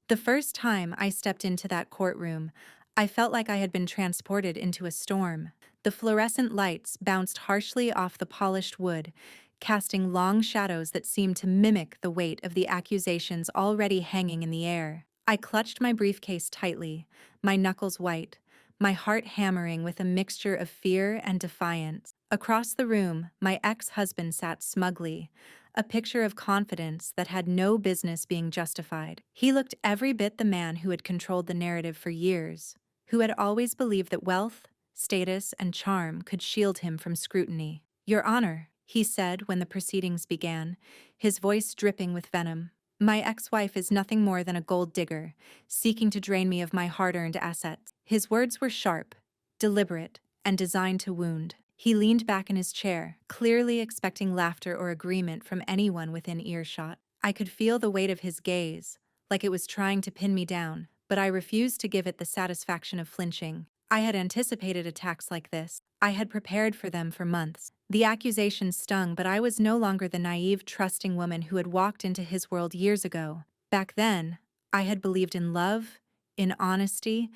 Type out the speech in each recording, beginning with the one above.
The first time I stepped into that courtroom, I felt like I had been transported into a storm. The fluorescent lights bounced harshly off the polished wood, casting long shadows that seemed to mimic the weight of the accusations already hanging in the air. I clutched my briefcase tightly, my knuckles white, my heart hammering with a mixture of fear and defiance. Across the room, my ex-husband sat smugly, a picture of confidence that had no business being justified. He looked every bit the man who had controlled the narrative for years, who had always believed that wealth, status, and charm could shield him from scrutiny. "Your Honor," he said when the proceedings began, his voice dripping with venom, "my ex-wife is nothing more than a gold digger, seeking to drain me of my hard-earned assets." His words were sharp, deliberate, and designed to wound. He leaned back in his chair, clearly expecting laughter or agreement from anyone within earshot. I could feel the weight of his gaze, like it was trying to pin me down, but I refused to give it the satisfaction of flinching. I had anticipated attacks like this. I had prepared for them for months. The accusations stung, but I was no longer the naive, trusting woman who had walked into his world years ago. Back then, I had believed in love, in honesty,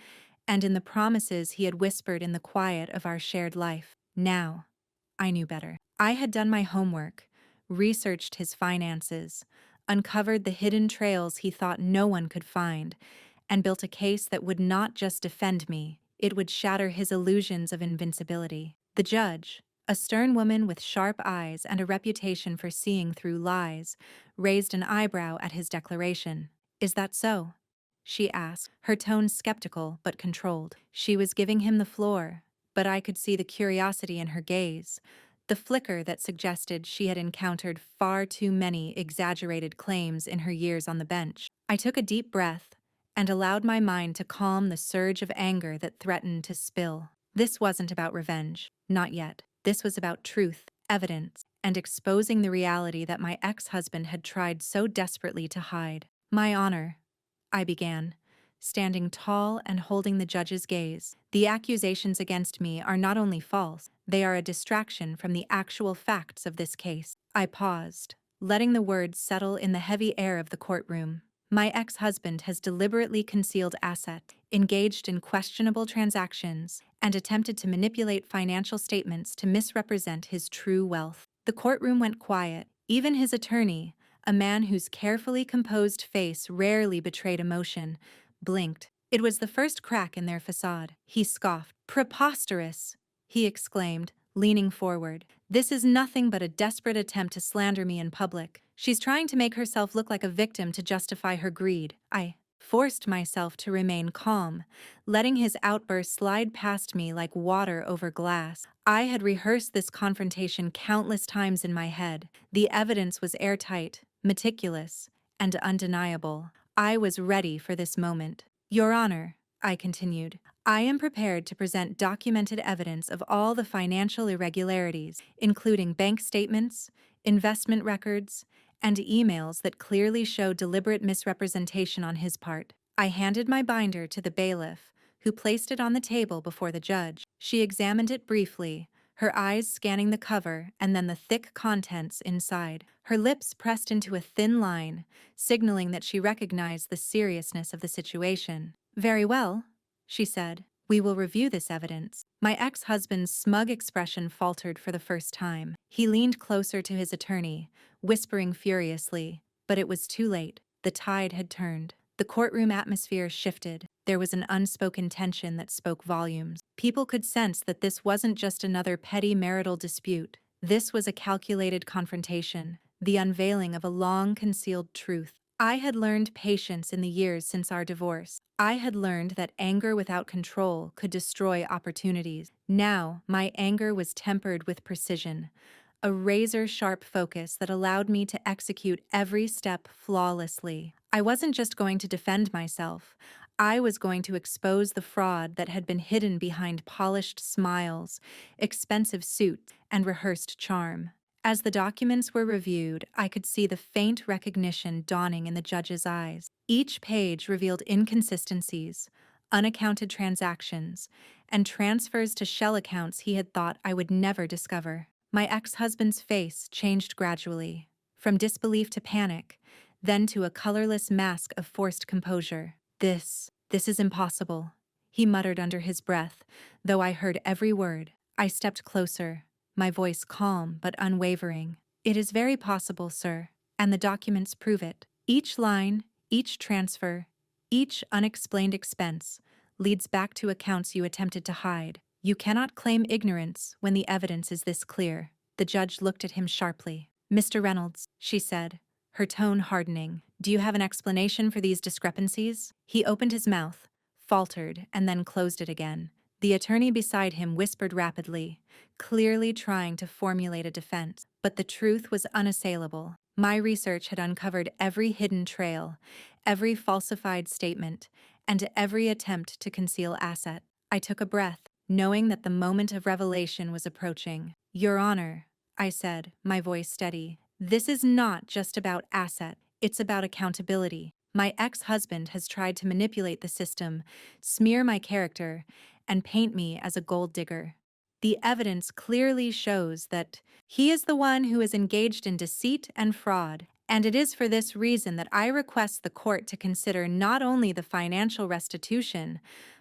and in the promises he had whispered in the quiet of our shared life. Now, I knew better. I had done my homework, researched his finances, uncovered the hidden trails he thought no one could find, and built a case that would not just defend me, it would shatter his illusions of invincibility. The judge, a stern woman with sharp eyes and a reputation for seeing through lies, raised an eyebrow at his declaration. "Is that so?" she asked, her tone skeptical but controlled. She was giving him the floor, but I could see the curiosity in her gaze, the flicker that suggested she had encountered far too many exaggerated claims in her years on the bench. I took a deep breath and allowed my mind to calm the surge of anger that threatened to spill. This wasn't about revenge, not yet. This was about truth, evidence, and exposing the reality that my ex-husband had tried so desperately to hide. "My honor," I began, standing tall and holding the judge's gaze. "The accusations against me are not only false, they are a distraction from the actual facts of this case." I paused, letting the words settle in the heavy air of the courtroom. "My ex-husband has deliberately concealed assets, engaged in questionable transactions, and attempted to manipulate financial statements to misrepresent his true wealth." The courtroom went quiet. Even his attorney, a man whose carefully composed face rarely betrayed emotion, blinked. It was the first crack in their facade. He scoffed. "Preposterous!" he exclaimed, leaning forward. "This is nothing but a desperate attempt to slander me in public. She's trying to make herself look like a victim to justify her greed." I forced myself to remain calm, letting his outburst slide past me like water over glass. I had rehearsed this confrontation countless times in my head. The evidence was airtight, meticulous, and undeniable. I was ready for this moment. "Your Honor," I continued, "I am prepared to present documented evidence of all the financial irregularities, including bank statements, investment records, and emails that clearly show deliberate misrepresentation on his part." I handed my binder to the bailiff, who placed it on the table before the judge. She examined it briefly, her eyes scanning the cover and then the thick contents inside. Her lips pressed into a thin line, signaling that she recognized the seriousness of the situation. "Very well," she said. "We will review this evidence." My ex-husband's smug expression faltered for the first time. He leaned closer to his attorney, whispering furiously, but it was too late. The tide had turned. The courtroom atmosphere shifted. There was an unspoken tension that spoke volumes. People could sense that this wasn't just another petty marital dispute. This was a calculated confrontation, the unveiling of a long-concealed truth. I had learned patience in the years since our divorce. I had learned that anger without control could destroy opportunities. Now, my anger was tempered with precision, a razor-sharp focus that allowed me to execute every step flawlessly. I wasn't just going to defend myself. I was going to expose the fraud that had been hidden behind polished smiles, expensive suits, and rehearsed charm. As the documents were reviewed, I could see the faint recognition dawning in the judge's eyes. Each page revealed inconsistencies, unaccounted transactions, and transfers to shell accounts he had thought I would never discover. My ex-husband's face changed gradually, from disbelief to panic, then to a colorless mask of forced composure. This is impossible, he muttered under his breath, though I heard every word. I stepped closer, my voice calm but unwavering. It is very possible, sir, and the documents prove it. Each line, each transfer, each unexplained expense leads back to accounts you attempted to hide. You cannot claim ignorance when the evidence is this clear. The judge looked at him sharply. Mr. Reynolds, she said, her tone hardening, do you have an explanation for these discrepancies? He opened his mouth, faltered, and then closed it again. The attorney beside him whispered rapidly, clearly trying to formulate a defense. But the truth was unassailable. My research had uncovered every hidden trail, every falsified statement, and every attempt to conceal asset. I took a breath, knowing that the moment of revelation was approaching. Your Honor, I said, my voice steady, this is not just about asset, it's about accountability. My ex-husband has tried to manipulate the system, smear my character, and paint me as a gold digger. The evidence clearly shows that he is the one who is engaged in deceit and fraud, and it is for this reason that I request the court to consider not only the financial restitution,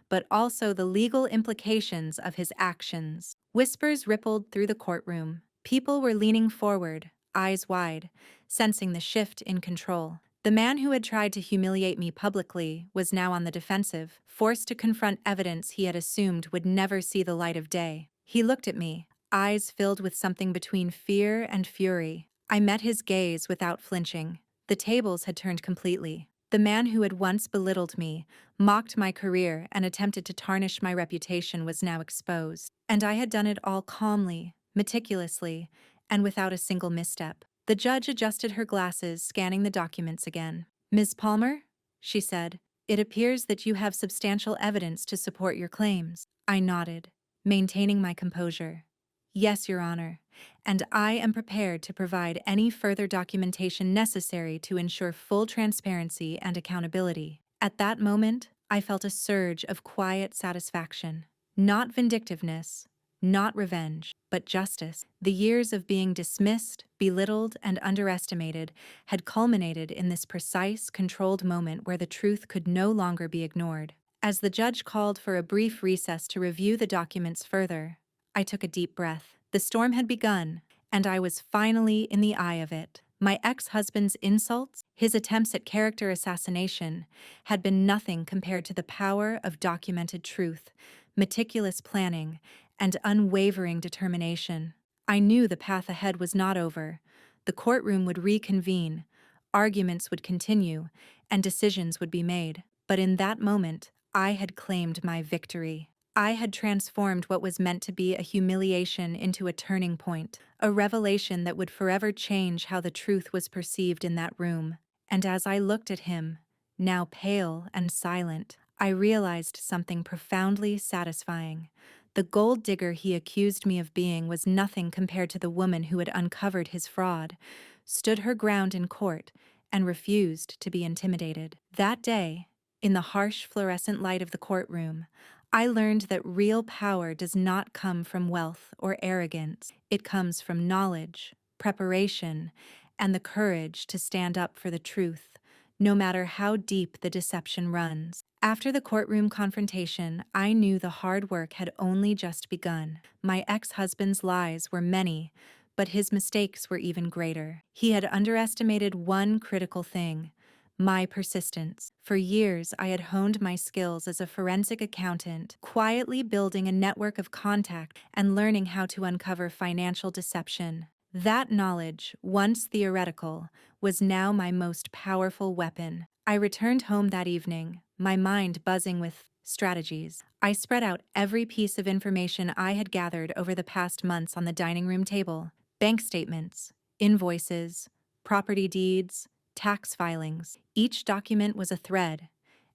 but also the legal implications of his actions. Whispers rippled through the courtroom. People were leaning forward, eyes wide, sensing the shift in control. The man who had tried to humiliate me publicly was now on the defensive, forced to confront evidence he had assumed would never see the light of day. He looked at me, eyes filled with something between fear and fury. I met his gaze without flinching. The tables had turned completely. The man who had once belittled me, mocked my career, and attempted to tarnish my reputation was now exposed. And I had done it all calmly, meticulously, and without a single misstep. The judge adjusted her glasses, scanning the documents again. Ms. Palmer, she said, it appears that you have substantial evidence to support your claims. I nodded, maintaining my composure. Yes, Your Honor, and I am prepared to provide any further documentation necessary to ensure full transparency and accountability. At that moment, I felt a surge of quiet satisfaction. Not vindictiveness, not revenge, but justice. The years of being dismissed, belittled, and underestimated had culminated in this precise, controlled moment where the truth could no longer be ignored. As the judge called for a brief recess to review the documents further, I took a deep breath. The storm had begun, and I was finally in the eye of it. My ex-husband's insults, his attempts at character assassination, had been nothing compared to the power of documented truth, meticulous planning, and unwavering determination. I knew the path ahead was not over. The courtroom would reconvene, arguments would continue, and decisions would be made. But in that moment, I had claimed my victory. I had transformed what was meant to be a humiliation into a turning point, a revelation that would forever change how the truth was perceived in that room. And as I looked at him, now pale and silent, I realized something profoundly satisfying. The gold digger he accused me of being was nothing compared to the woman who had uncovered his fraud, stood her ground in court, and refused to be intimidated. That day, in the harsh fluorescent light of the courtroom, I learned that real power does not come from wealth or arrogance. It comes from knowledge, preparation, and the courage to stand up for the truth, no matter how deep the deception runs. After the courtroom confrontation, I knew the hard work had only just begun. My ex-husband's lies were many, but his mistakes were even greater. He had underestimated one critical thing: my persistence. For years, I had honed my skills as a forensic accountant, quietly building a network of contact and learning how to uncover financial deception. That knowledge, once theoretical, was now my most powerful weapon. I returned home that evening, my mind buzzing with strategies. I spread out every piece of information I had gathered over the past months on the dining room table: bank statements, invoices, property deeds, tax filings. Each document was a thread,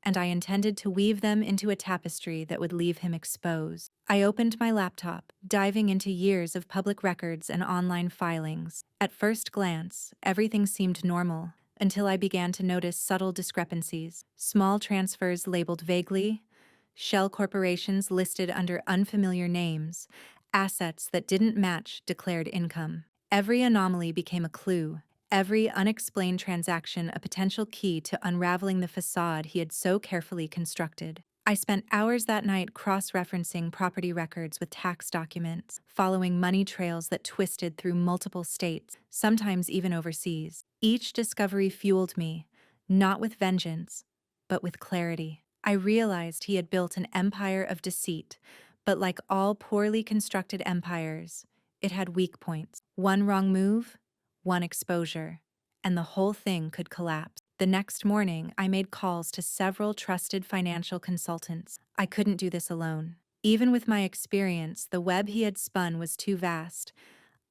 and I intended to weave them into a tapestry that would leave him exposed. I opened my laptop, diving into years of public records and online filings. At first glance, everything seemed normal, until I began to notice subtle discrepancies: small transfers labeled vaguely, shell corporations listed under unfamiliar names, assets that didn't match declared income. Every anomaly became a clue, every unexplained transaction a potential key to unraveling the facade he had so carefully constructed. I spent hours that night cross-referencing property records with tax documents, following money trails that twisted through multiple states, sometimes even overseas. Each discovery fueled me, not with vengeance, but with clarity. I realized he had built an empire of deceit, but like all poorly constructed empires, it had weak points. One wrong move, one exposure, and the whole thing could collapse. The next morning, I made calls to several trusted financial consultants. I couldn't do this alone. Even with my experience, the web he had spun was too vast.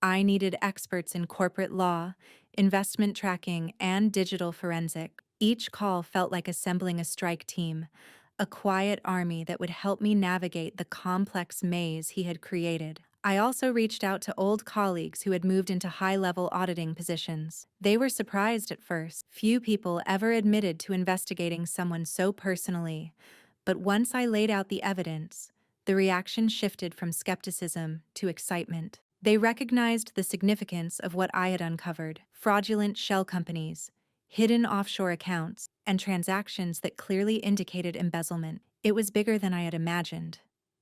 I needed experts in corporate law, investment tracking, and digital forensic. Each call felt like assembling a strike team, a quiet army that would help me navigate the complex maze he had created. I also reached out to old colleagues who had moved into high-level auditing positions. They were surprised at first. Few people ever admitted to investigating someone so personally. But once I laid out the evidence, the reaction shifted from skepticism to excitement. They recognized the significance of what I had uncovered: fraudulent shell companies, hidden offshore accounts, and transactions that clearly indicated embezzlement. It was bigger than I had imagined.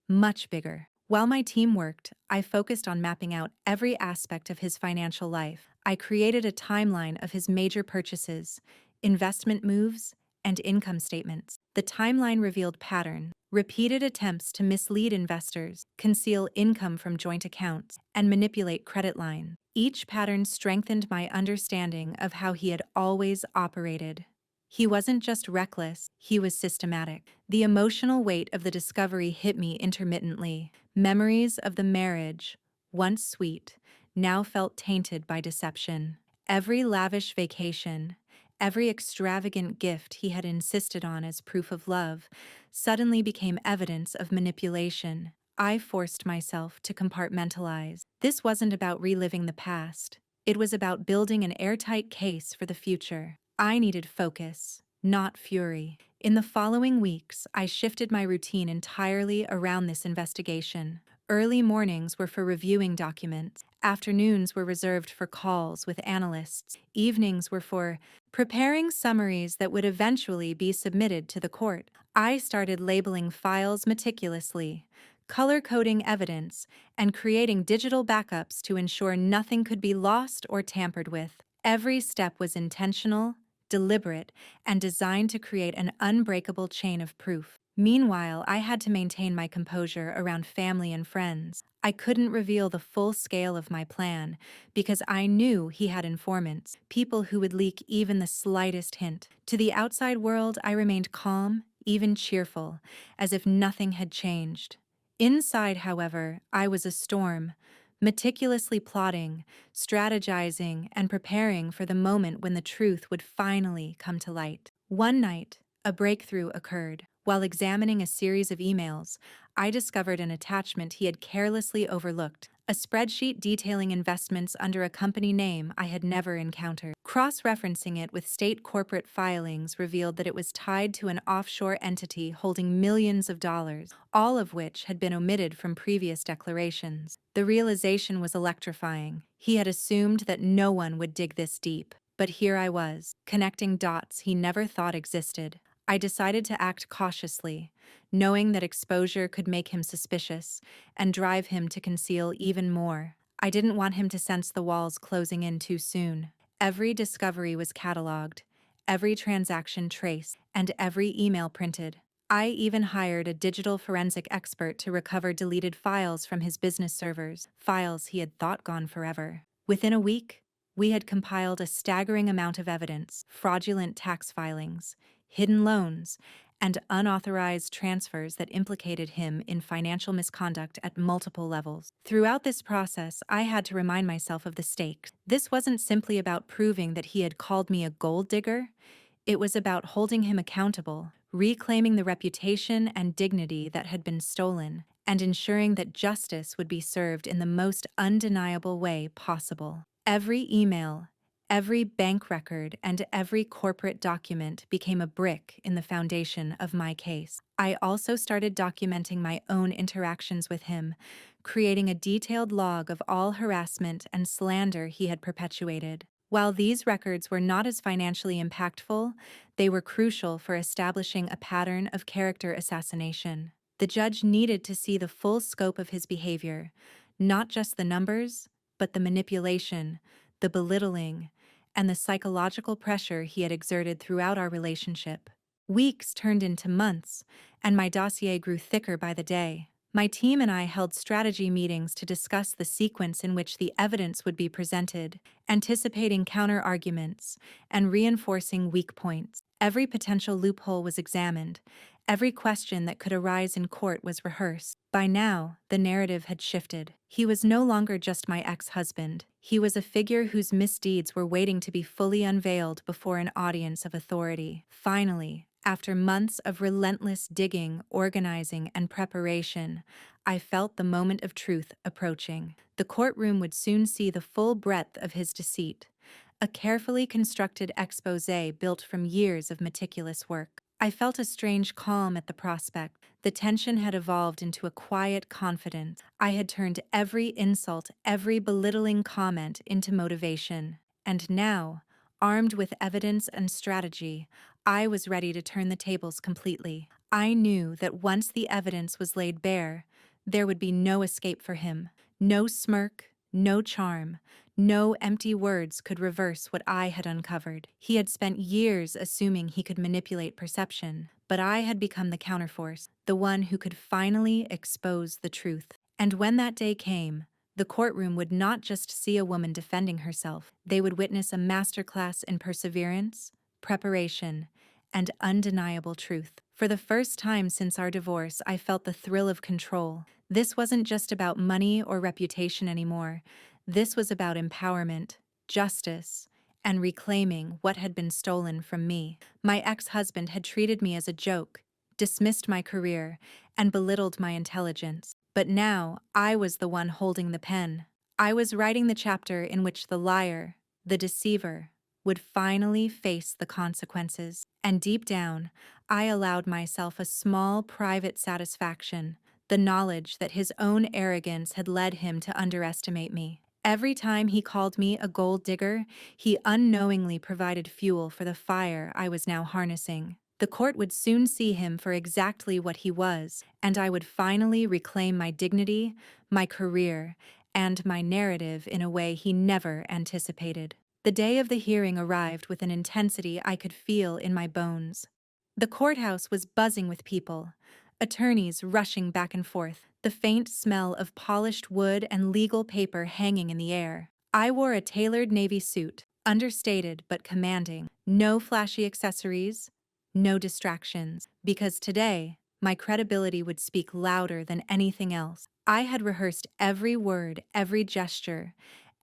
Much bigger. While my team worked, I focused on mapping out every aspect of his financial life. I created a timeline of his major purchases, investment moves, and income statements. The timeline revealed patterns: repeated attempts to mislead investors, conceal income from joint accounts, and manipulate credit lines. Each pattern strengthened my understanding of how he had always operated. He wasn't just reckless, he was systematic. The emotional weight of the discovery hit me intermittently. Memories of the marriage, once sweet, now felt tainted by deception. Every lavish vacation, every extravagant gift he had insisted on as proof of love, suddenly became evidence of manipulation. I forced myself to compartmentalize. This wasn't about reliving the past. It was about building an airtight case for the future. I needed focus, not fury. In the following weeks, I shifted my routine entirely around this investigation. Early mornings were for reviewing documents, afternoons were reserved for calls with analysts, evenings were for preparing summaries that would eventually be submitted to the court. I started labeling files meticulously, color-coding evidence, and creating digital backups to ensure nothing could be lost or tampered with. Every step was intentional, deliberate, and designed to create an unbreakable chain of proof. Meanwhile, I had to maintain my composure around family and friends. I couldn't reveal the full scale of my plan because I knew he had informants, people who would leak even the slightest hint. To the outside world, I remained calm, even cheerful, as if nothing had changed. Inside, however, I was a storm, meticulously plotting, strategizing, and preparing for the moment when the truth would finally come to light. One night, a breakthrough occurred. While examining a series of emails, I discovered an attachment he had carelessly overlooked, a spreadsheet detailing investments under a company name I had never encountered. Cross-referencing it with state corporate filings revealed that it was tied to an offshore entity holding millions of dollars, all of which had been omitted from previous declarations. The realization was electrifying. He had assumed that no one would dig this deep. But here I was, connecting dots he never thought existed. I decided to act cautiously, knowing that exposure could make him suspicious and drive him to conceal even more. I didn't want him to sense the walls closing in too soon. Every discovery was cataloged, every transaction traced, and every email printed. I even hired a digital forensic expert to recover deleted files from his business servers, files he had thought gone forever. Within a week, we had compiled a staggering amount of evidence: fraudulent tax filings, hidden loans, and unauthorized transfers that implicated him in financial misconduct at multiple levels. Throughout this process, I had to remind myself of the stakes. This wasn't simply about proving that he had called me a gold digger. It was about holding him accountable, reclaiming the reputation and dignity that had been stolen, and ensuring that justice would be served in the most undeniable way possible. Every email, every bank record, and every corporate document became a brick in the foundation of my case. I also started documenting my own interactions with him, creating a detailed log of all harassment and slander he had perpetuated. While these records were not as financially impactful, they were crucial for establishing a pattern of character assassination. The judge needed to see the full scope of his behavior, not just the numbers, but the manipulation, the belittling, and the psychological pressure he had exerted throughout our relationship. Weeks turned into months, and my dossier grew thicker by the day. My team and I held strategy meetings to discuss the sequence in which the evidence would be presented, anticipating counter-arguments, and reinforcing weak points. Every potential loophole was examined. Every question that could arise in court was rehearsed. By now, the narrative had shifted. He was no longer just my ex-husband. He was a figure whose misdeeds were waiting to be fully unveiled before an audience of authority. Finally, after months of relentless digging, organizing, and preparation, I felt the moment of truth approaching. The courtroom would soon see the full breadth of his deceit, a carefully constructed exposé built from years of meticulous work. I felt a strange calm at the prospect. The tension had evolved into a quiet confidence. I had turned every insult, every belittling comment into motivation. And now, armed with evidence and strategy, I was ready to turn the tables completely. I knew that once the evidence was laid bare, there would be no escape for him. No smirk, no charm, no empty words could reverse what I had uncovered. He had spent years assuming he could manipulate perception, but I had become the counterforce, the one who could finally expose the truth. And when that day came, the courtroom would not just see a woman defending herself, they would witness a masterclass in perseverance, preparation, and undeniable truth. For the first time since our divorce, I felt the thrill of control. This wasn't just about money or reputation anymore. This was about empowerment, justice, and reclaiming what had been stolen from me. My ex-husband had treated me as a joke, dismissed my career, and belittled my intelligence. But now, I was the one holding the pen. I was writing the chapter in which the liar, the deceiver, would finally face the consequences. And deep down, I allowed myself a small private satisfaction, the knowledge that his own arrogance had led him to underestimate me. Every time he called me a gold digger, he unknowingly provided fuel for the fire I was now harnessing. The court would soon see him for exactly what he was, and I would finally reclaim my dignity, my career, and my narrative in a way he never anticipated. The day of the hearing arrived with an intensity I could feel in my bones. The courthouse was buzzing with people, attorneys rushing back and forth, the faint smell of polished wood and legal paper hanging in the air. I wore a tailored navy suit, understated but commanding. No flashy accessories, no distractions, because today, my credibility would speak louder than anything else. I had rehearsed every word, every gesture,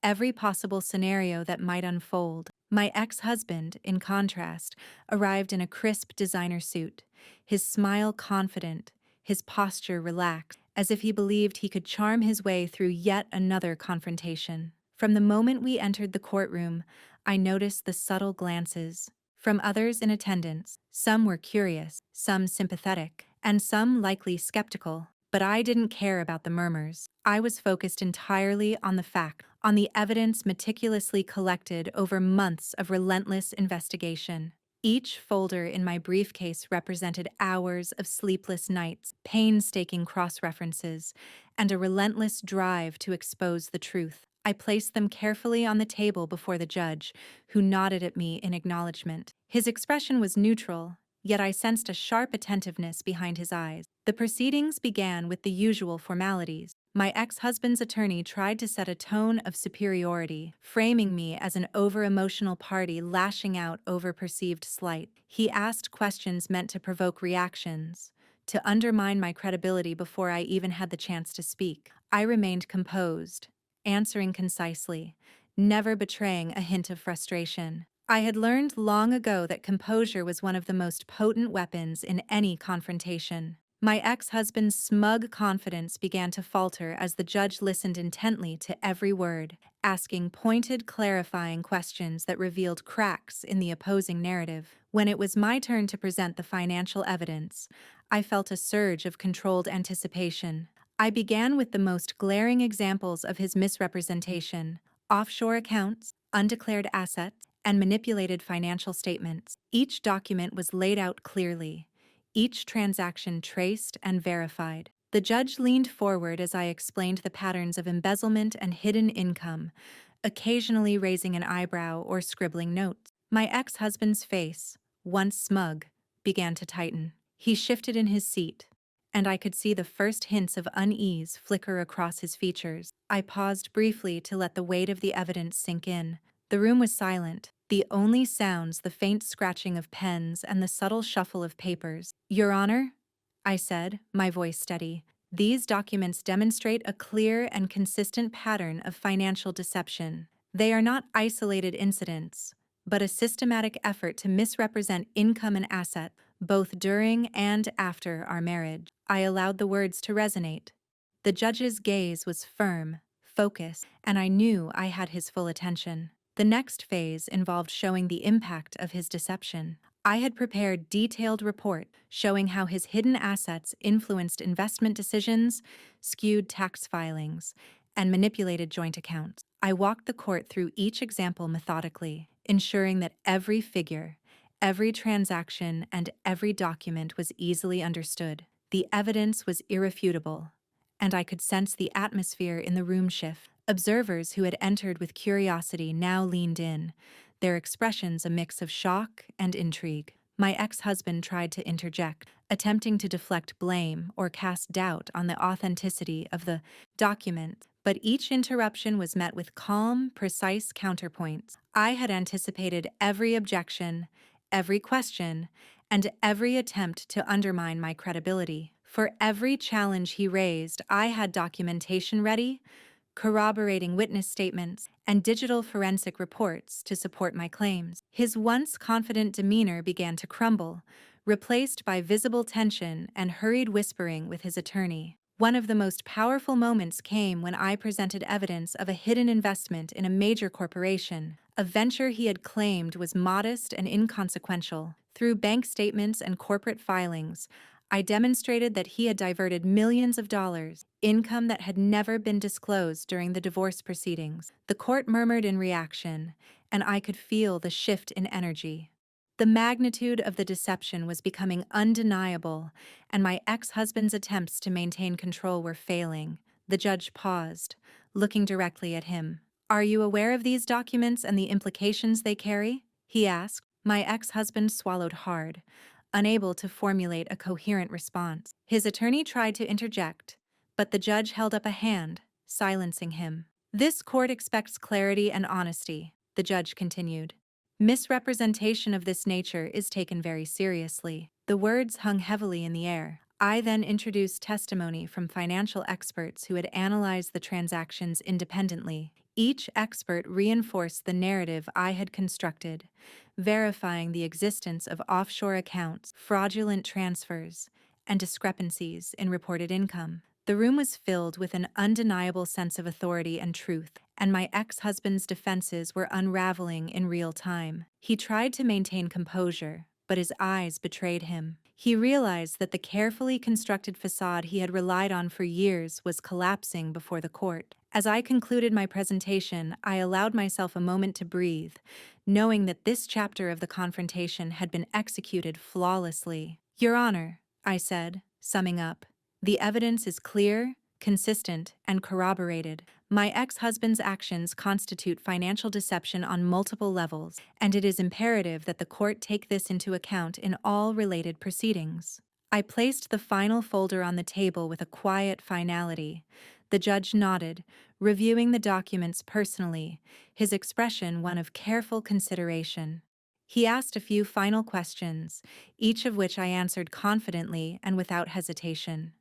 every possible scenario that might unfold. My ex-husband, in contrast, arrived in a crisp designer suit, his smile confident, his posture relaxed, as if he believed he could charm his way through yet another confrontation. From the moment we entered the courtroom, I noticed the subtle glances. From others in attendance, some were curious, some sympathetic, and some likely skeptical. But I didn't care about the murmurs. I was focused entirely on the fact, on the evidence meticulously collected over months of relentless investigation. Each folder in my briefcase represented hours of sleepless nights, painstaking cross-references, and a relentless drive to expose the truth. I placed them carefully on the table before the judge, who nodded at me in acknowledgement. His expression was neutral, yet I sensed a sharp attentiveness behind his eyes. The proceedings began with the usual formalities. My ex-husband's attorney tried to set a tone of superiority, framing me as an over-emotional party lashing out over perceived slight. He asked questions meant to provoke reactions, to undermine my credibility before I even had the chance to speak. I remained composed, answering concisely, never betraying a hint of frustration. I had learned long ago that composure was one of the most potent weapons in any confrontation. My ex-husband's smug confidence began to falter as the judge listened intently to every word, asking pointed, clarifying questions that revealed cracks in the opposing narrative. When it was my turn to present the financial evidence, I felt a surge of controlled anticipation. I began with the most glaring examples of his misrepresentation: offshore accounts, undeclared assets, and manipulated financial statements. Each document was laid out clearly, each transaction traced and verified. The judge leaned forward as I explained the patterns of embezzlement and hidden income, occasionally raising an eyebrow or scribbling notes. My ex-husband's face, once smug, began to tighten. He shifted in his seat, and I could see the first hints of unease flicker across his features. I paused briefly to let the weight of the evidence sink in. The room was silent, the only sounds the faint scratching of pens and the subtle shuffle of papers. "Your Honor," I said, my voice steady, "these documents demonstrate a clear and consistent pattern of financial deception. They are not isolated incidents, but a systematic effort to misrepresent income and assets, both during and after our marriage." I allowed the words to resonate. The judge's gaze was firm, focused, and I knew I had his full attention. The next phase involved showing the impact of his deception. I had prepared detailed report showing how his hidden assets influenced investment decisions, skewed tax filings, and manipulated joint accounts. I walked the court through each example methodically, ensuring that every figure, every transaction, and every document was easily understood. The evidence was irrefutable, and I could sense the atmosphere in the room shift. Observers who had entered with curiosity now leaned in, their expressions a mix of shock and intrigue. My ex-husband tried to interject, attempting to deflect blame or cast doubt on the authenticity of the document, but each interruption was met with calm, precise counterpoints. I had anticipated every objection, every question, and every attempt to undermine my credibility. For every challenge he raised, I had documentation ready, corroborating witness statements, and digital forensic reports to support my claims. His once confident demeanor began to crumble, replaced by visible tension and hurried whispering with his attorney. One of the most powerful moments came when I presented evidence of a hidden investment in a major corporation, a venture he had claimed was modest and inconsequential. Through bank statements and corporate filings, I demonstrated that he had diverted millions of dollars, income that had never been disclosed during the divorce proceedings. The court murmured in reaction, and I could feel the shift in energy. The magnitude of the deception was becoming undeniable, and my ex-husband's attempts to maintain control were failing. The judge paused, looking directly at him. "Are you aware of these documents and the implications they carry?" he asked. My ex-husband swallowed hard, unable to formulate a coherent response. His attorney tried to interject, but the judge held up a hand, silencing him. "This court expects clarity and honesty," the judge continued. "Misrepresentation of this nature is taken very seriously." The words hung heavily in the air. I then introduced testimony from financial experts who had analyzed the transactions independently. Each expert reinforced the narrative I had constructed, verifying the existence of offshore accounts, fraudulent transfers, and discrepancies in reported income. The room was filled with an undeniable sense of authority and truth, and my ex-husband's defenses were unraveling in real time. He tried to maintain composure, but his eyes betrayed him. He realized that the carefully constructed facade he had relied on for years was collapsing before the court. As I concluded my presentation, I allowed myself a moment to breathe, knowing that this chapter of the confrontation had been executed flawlessly. "Your Honor," I said, summing up, "the evidence is clear, consistent, and corroborated. My ex-husband's actions constitute financial deception on multiple levels, and it is imperative that the court take this into account in all related proceedings." I placed the final folder on the table with a quiet finality. The judge nodded, reviewing the documents personally, his expression one of careful consideration. He asked a few final questions, each of which I answered confidently and without hesitation.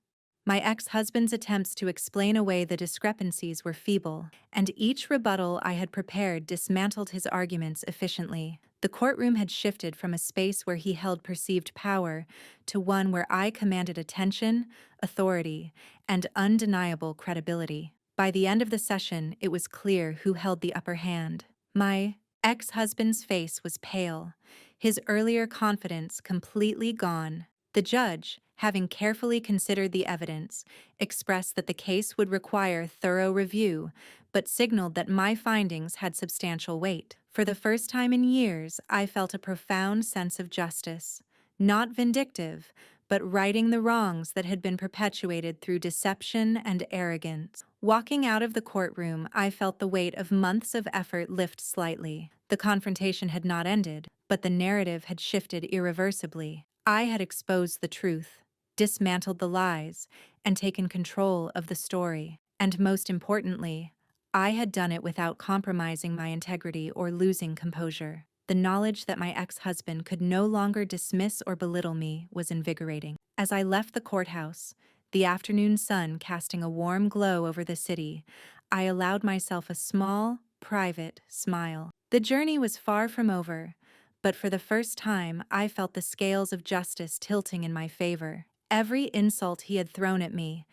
My ex-husband's attempts to explain away the discrepancies were feeble, and each rebuttal I had prepared dismantled his arguments efficiently. The courtroom had shifted from a space where he held perceived power to one where I commanded attention, authority, and undeniable credibility. By the end of the session, it was clear who held the upper hand. My ex-husband's face was pale, his earlier confidence completely gone. The judge, having carefully considered the evidence, expressed that the case would require thorough review, but signaled that my findings had substantial weight. For the first time in years, I felt a profound sense of justice, not vindictive, but righting the wrongs that had been perpetuated through deception and arrogance. Walking out of the courtroom, I felt the weight of months of effort lift slightly. The confrontation had not ended, but the narrative had shifted irreversibly. I had exposed the truth, dismantled the lies, and taken control of the story. And most importantly, I had done it without compromising my integrity or losing composure. The knowledge that my ex-husband could no longer dismiss or belittle me was invigorating. As I left the courthouse, the afternoon sun casting a warm glow over the city, I allowed myself a small, private smile. The journey was far from over, but for the first time I felt the scales of justice tilting in my favor. Every insult he had thrown at me,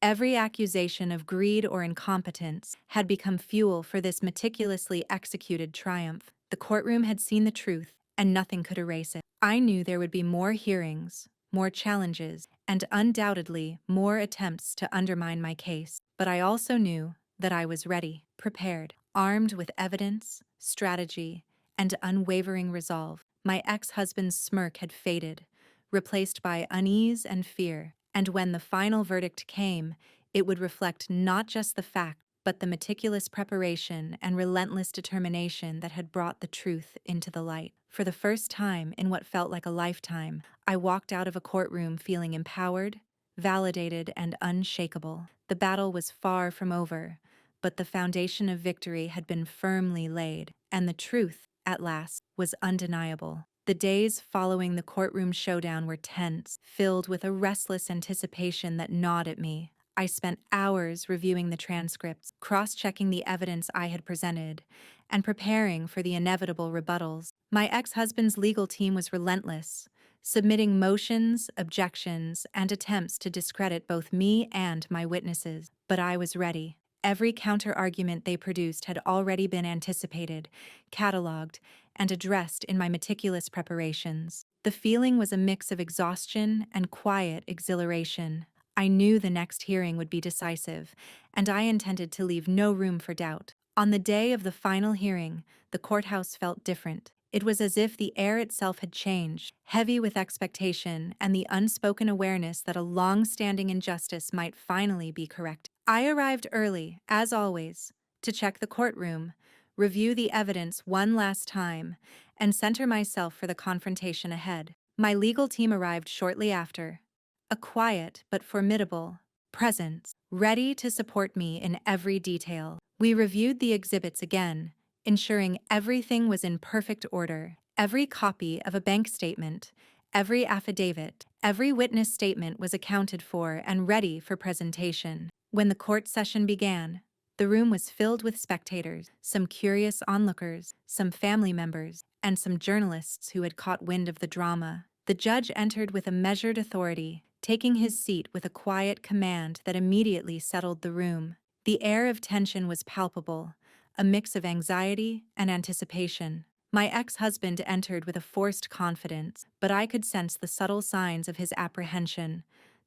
every accusation of greed or incompetence, had become fuel for this meticulously executed triumph. The courtroom had seen the truth, and nothing could erase it. I knew there would be more hearings, more challenges, and undoubtedly more attempts to undermine my case. But I also knew that I was ready, prepared, armed with evidence, strategy, and unwavering resolve. My ex-husband's smirk had faded, replaced by unease and fear, and when the final verdict came, it would reflect not just the fact, but the meticulous preparation and relentless determination that had brought the truth into the light. For the first time in what felt like a lifetime, I walked out of a courtroom feeling empowered, validated, and unshakable. The battle was far from over, but the foundation of victory had been firmly laid, and the truth, at last, was undeniable. The days following the courtroom showdown were tense, filled with a restless anticipation that gnawed at me. I spent hours reviewing the transcripts, cross-checking the evidence I had presented, and preparing for the inevitable rebuttals. My ex-husband's legal team was relentless, submitting motions, objections, and attempts to discredit both me and my witnesses. But I was ready. Every counter-argument they produced had already been anticipated, cataloged, and addressed in my meticulous preparations. The feeling was a mix of exhaustion and quiet exhilaration. I knew the next hearing would be decisive, and I intended to leave no room for doubt. On the day of the final hearing, the courthouse felt different. It was as if the air itself had changed, heavy with expectation and the unspoken awareness that a long-standing injustice might finally be corrected. I arrived early, as always, to check the courtroom, review the evidence one last time, and center myself for the confrontation ahead. My legal team arrived shortly after, a quiet but formidable presence, ready to support me in every detail. We reviewed the exhibits again, ensuring everything was in perfect order. Every copy of a bank statement, every affidavit, every witness statement was accounted for and ready for presentation. When the court session began, the room was filled with spectators, some curious onlookers, some family members, and some journalists who had caught wind of the drama. The judge entered with a measured authority, taking his seat with a quiet command that immediately settled the room. The air of tension was palpable, a mix of anxiety and anticipation. My ex-husband entered with a forced confidence, but I could sense the subtle signs of his apprehension,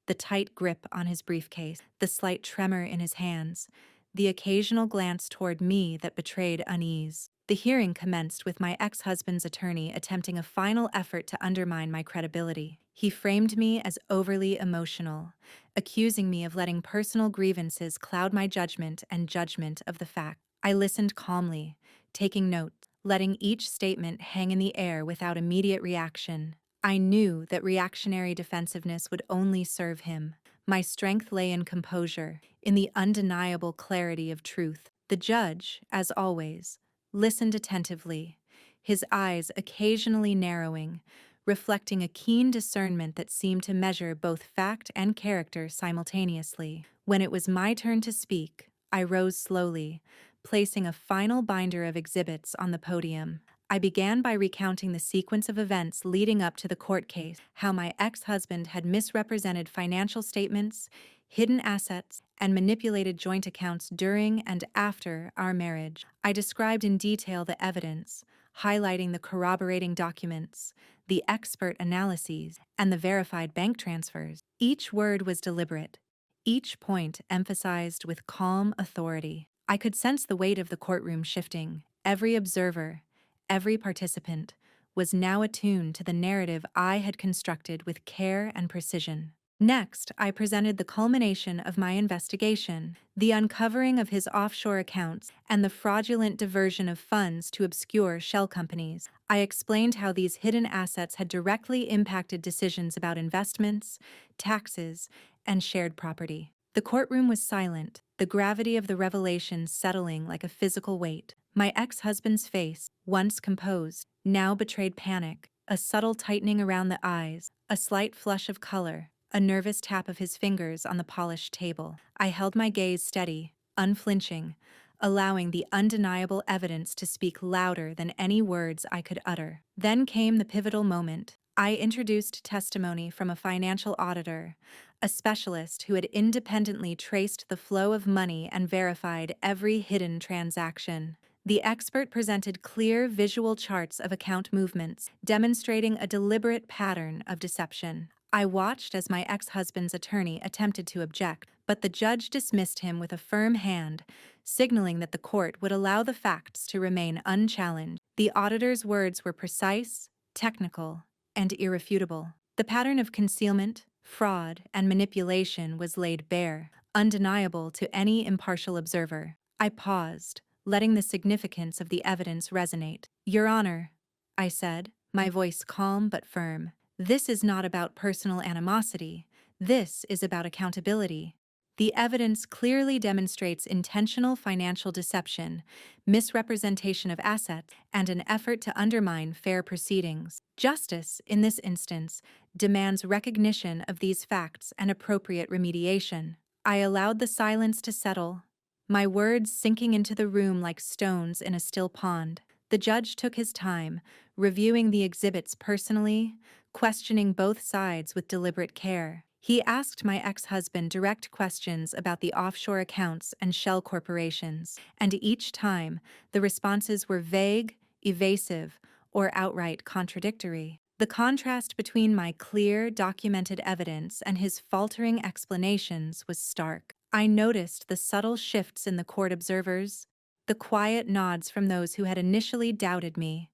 the tight grip on his briefcase, the slight tremor in his hands, the occasional glance toward me that betrayed unease. The hearing commenced with my ex-husband's attorney attempting a final effort to undermine my credibility. He framed me as overly emotional, accusing me of letting personal grievances cloud my judgment and judgment of the fact. I listened calmly, taking notes, letting each statement hang in the air without immediate reaction. I knew that reactionary defensiveness would only serve him. My strength lay in composure, in the undeniable clarity of truth. The judge, as always, listened attentively, his eyes occasionally narrowing, reflecting a keen discernment that seemed to measure both fact and character simultaneously. When it was my turn to speak, I rose slowly, placing a final binder of exhibits on the podium. I began by recounting the sequence of events leading up to the court case, how my ex-husband had misrepresented financial statements, hidden assets, and manipulated joint accounts during and after our marriage. I described in detail the evidence, highlighting the corroborating documents, the expert analyses, and the verified bank transfers. Each word was deliberate, each point emphasized with calm authority. I could sense the weight of the courtroom shifting. Every observer, every participant, was now attuned to the narrative I had constructed with care and precision. Next, I presented the culmination of my investigation, the uncovering of his offshore accounts and the fraudulent diversion of funds to obscure shell companies. I explained how these hidden assets had directly impacted decisions about investments, taxes, and shared property. The courtroom was silent, the gravity of the revelation settling like a physical weight. My ex-husband's face, once composed, now betrayed panic, a subtle tightening around the eyes, a slight flush of color, a nervous tap of his fingers on the polished table. I held my gaze steady, unflinching, allowing the undeniable evidence to speak louder than any words I could utter. Then came the pivotal moment. I introduced testimony from a financial auditor, a specialist who had independently traced the flow of money and verified every hidden transaction. The expert presented clear visual charts of account movements, demonstrating a deliberate pattern of deception. I watched as my ex-husband's attorney attempted to object, but the judge dismissed him with a firm hand, signaling that the court would allow the facts to remain unchallenged. The auditor's words were precise, technical, and irrefutable. The pattern of concealment, fraud, and manipulation was laid bare, undeniable to any impartial observer. I paused, letting the significance of the evidence resonate. "Your Honor," I said, my voice calm but firm, "this is not about personal animosity. This is about accountability. The evidence clearly demonstrates intentional financial deception, misrepresentation of assets, and an effort to undermine fair proceedings. Justice, in this instance, demands recognition of these facts and appropriate remediation." I allowed the silence to settle, my words sinking into the room like stones in a still pond. The judge took his time, reviewing the exhibits personally, questioning both sides with deliberate care. He asked my ex-husband direct questions about the offshore accounts and shell corporations, and each time, the responses were vague, evasive, or outright contradictory. The contrast between my clear, documented evidence and his faltering explanations was stark. I noticed the subtle shifts in the court observers, the quiet nods from those who had initially doubted me,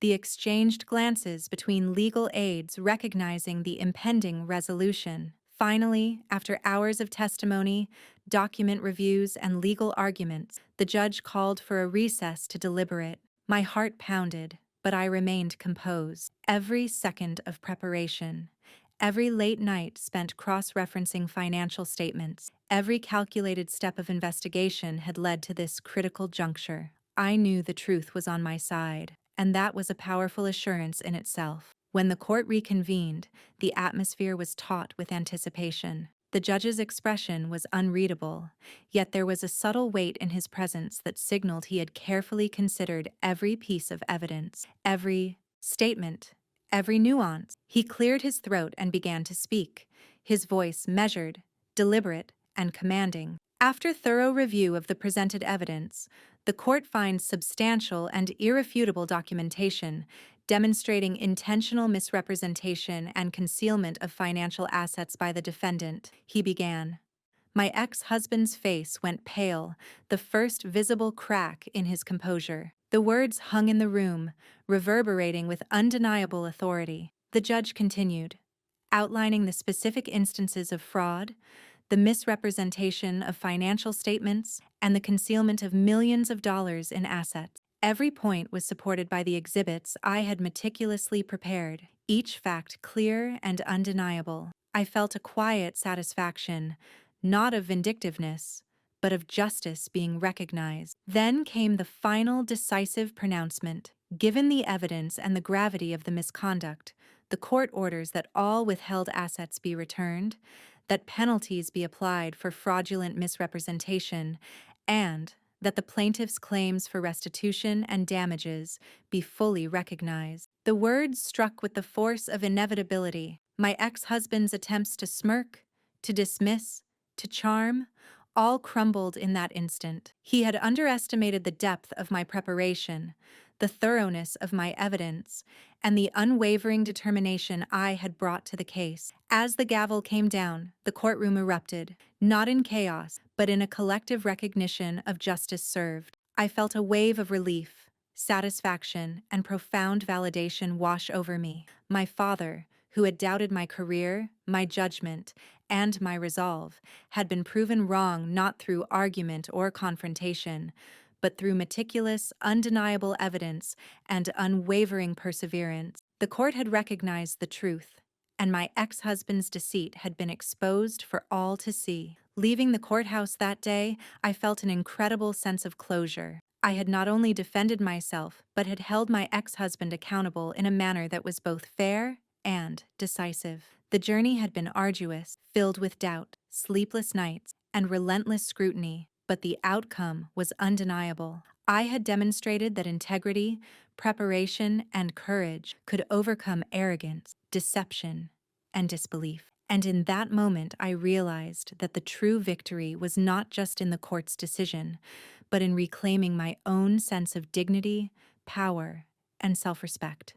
the exchanged glances between legal aides recognizing the impending resolution. Finally, after hours of testimony, document reviews, and legal arguments, the judge called for a recess to deliberate. My heart pounded, but I remained composed. Every second of preparation, every late night spent cross-referencing financial statements, every calculated step of investigation had led to this critical juncture. I knew the truth was on my side, and that was a powerful assurance in itself. When the court reconvened, the atmosphere was taut with anticipation. The judge's expression was unreadable, yet there was a subtle weight in his presence that signaled he had carefully considered every piece of evidence, every statement, every nuance. He cleared his throat and began to speak, his voice measured, deliberate, and commanding. After thorough review of the presented evidence, the court finds substantial and irrefutable documentation demonstrating intentional misrepresentation and concealment of financial assets by the defendant. He began. My ex-husband's face went pale, the first visible crack in his composure. The words hung in the room, reverberating with undeniable authority. The judge continued, outlining the specific instances of fraud, the misrepresentation of financial statements, and the concealment of millions of dollars in assets. Every point was supported by the exhibits I had meticulously prepared, each fact clear and undeniable. I felt a quiet satisfaction, not of vindictiveness, but of justice being recognized. Then came the final decisive pronouncement. Given the evidence and the gravity of the misconduct, the court orders that all withheld assets be returned, that penalties be applied for fraudulent misrepresentation, and that the plaintiff's claims for restitution and damages be fully recognized. The words struck with the force of inevitability. My ex-husband's attempts to smirk, to dismiss, to charm, all crumbled in that instant. He had underestimated the depth of my preparation, the thoroughness of my evidence, and the unwavering determination I had brought to the case. As the gavel came down, the courtroom erupted, not in chaos, but in a collective recognition of justice served. I felt a wave of relief, satisfaction, and profound validation wash over me. My father, who had doubted my career, my judgment, and my resolve, had been proven wrong not through argument or confrontation, but through meticulous, undeniable evidence and unwavering perseverance. The court had recognized the truth, and my ex-husband's deceit had been exposed for all to see. Leaving the courthouse that day, I felt an incredible sense of closure. I had not only defended myself, but had held my ex-husband accountable in a manner that was both fair and decisive. The journey had been arduous, filled with doubt, sleepless nights, and relentless scrutiny, but the outcome was undeniable. I had demonstrated that integrity, preparation, and courage could overcome arrogance, deception, and disbelief. And in that moment, I realized that the true victory was not just in the court's decision, but in reclaiming my own sense of dignity, power, and self-respect.